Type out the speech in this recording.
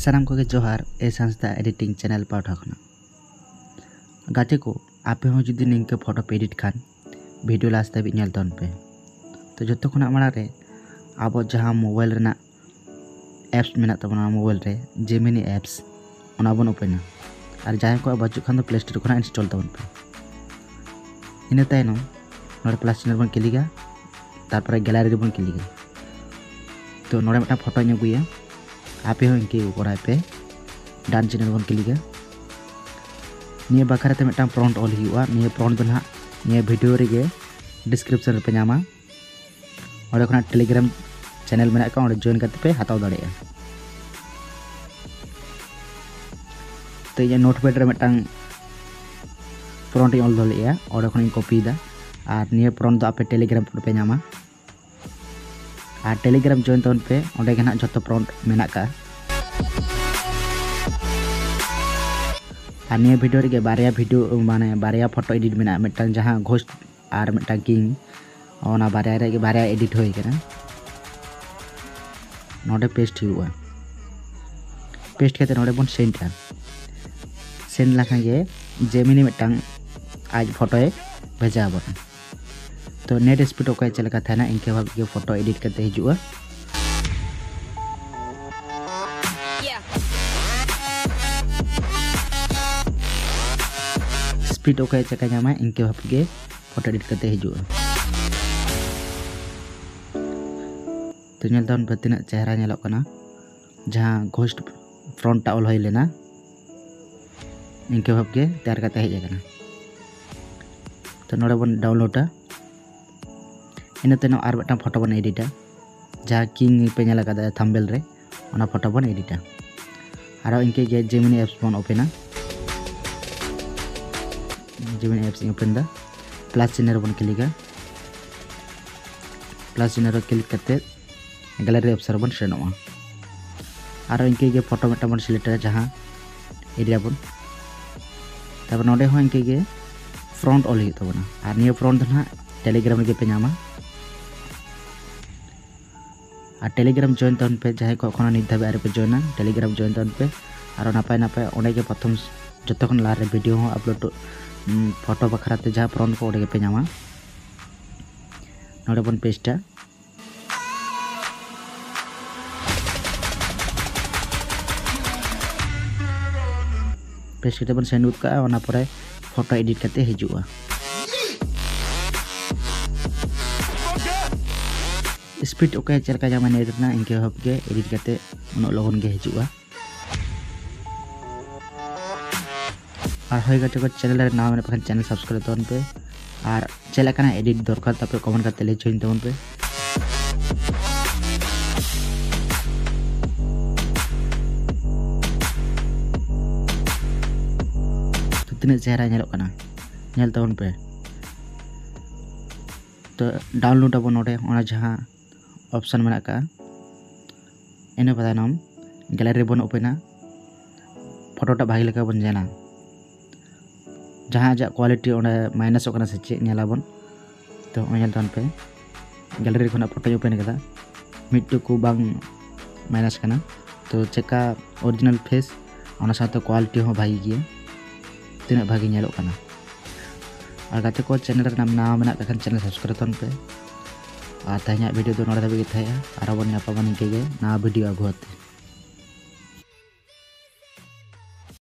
सानाम को जोहार ए संस्था एडिटिंग चैनल पाठा खना गाते को आपे हो जुदी निंके फोटो पे एडिट खान वीडियो लास्ट तक नेल तन पे तो जतो खना माड़ा रे आबो जहां मोबाइल रेना एप्स मेना तबना मोबाइल रे जेमिनी एप्स ओना बन ओपन और जहां को बाजू खान दो प्ले स्टोर खना इंस्टॉल तबन पे इने तायनो नोडे प्लस चिन्ह बन क्लिका तारपर गैलरी रे बन क्लिका तो नोडे मटा फोटो नुगुया आपे हो इनके ऊपर पे डान चैनल बन क्लिका निया बखरा ते मिटांग प्रॉम्प्ट ऑल हुआ निया प्रॉम्प्ट दो ना निया वीडियो रे डिस्क्रिप्शन पे नामा और खना टेलीग्राम चैनल में का और जॉइन करते पे हटाव दाड़े तो ये नोटपैड रे मिटांग प्रॉम्प्ट ऑल दो लिया और खना कॉपी दा और निया प्रॉम्प्ट दो आपे टेलीग्राम पे नामा और टेलीग्राम जॉइन तोन पे ओंडे गना जतो प्रॉम्प्ट मेना का और निया वीडियो रे बारिया वीडियो माने बारिया फोटो एडिट मेना मिटांग जहां घोस्ट और मिटांग किंग ओना बारिया रे बारिया एडिट होई कना नोडे पेस्ट हुआ पेस्ट करते नोडे बन सेंड लाखा गे जेमिनी मिटांग आज फोटो ए भेजा बन तो नेट स्पीड ओके चलका थाना इनके भाग के फोटो एडिट करते हिजुआ स्पीड ओके चका जामा इनके भाग के फोटो एडिट करते हिजुआ तो नेल तन बतिना चेहरा नेलो कना जहां घोस्ट फ्रंट टावल होय लेना इनके भाग के तैयार करते हेज कना तो नोडे बन डाउनलोडा इन तेनो आर बटा फोटो बन एडिटा जहां किंग पे नेला का थंबनेल रे ओना फोटो बन एडिटा आरो इनके गे जेमिनी एप्स बन ओपना जेमिनी एप्स ओपन दा प्लस चिन्ह बन क्लिका प्लस चिन्ह क्लिक करते गैलरी ऑप्शन बन सेनोआ आरो इनके गे फोटो मेटा बन सिलेक्ट जहां एडिया बन तब नोडे हो इनके गे फ्रंट ऑल हित तबना और निया फ्रंट ना टेलीग्राम रे पे नामा और टेलीग्राम जॉइन तन पे जहां को खना नित धाबे आरे पे जॉइन टेलीग्राम जॉइन तन पे और नापाय नापाय ओंडे गे प्रथम जतो खन लारे वीडियो हो अपलोड फोटो बखराते जहां फ्रंट को ओंडे पे नामा नोडे बन पेस्टा पेस्ट करते बन सेंड का ओना परे फोटो एडिट करते हिजुआ स्पीड ओके चलका जामा नेट ना इनके हब के एडिट करते उन लगन गे हिजुआ और होय गटे को चैनल रे नाम में चैनल सब्सक्राइब तोन पे और चला कना एडिट दरकार तब कमेंट करते ले जोइन तोन पे तो तिने चेहरा नेलो कना नेल तोन पे तो डाउनलोड अब नोडे ओना जहां ऑप्शन में का इन पता नाम गैलरी बन ओपना फोटोटा भागी लेका बन जाना जहां जा क्वालिटी ओने माइनस ओकना से चे नेला बन तो ओनेल तन पे गैलरी खना फोटो ओपन कदा मिट्टू को बांग माइनस कना तो चेका ओरिजिनल फेस ओना साथ क्वालिटी हो भागी गया तिना भागी नेलो कना और गाते को चैनल नाम मेना का चैनल सब्सक्राइब तन पे और तहना वीडियो दो नोडे धाबे गे थाया आरो बन नापा बन के ना वीडियो आगुआते।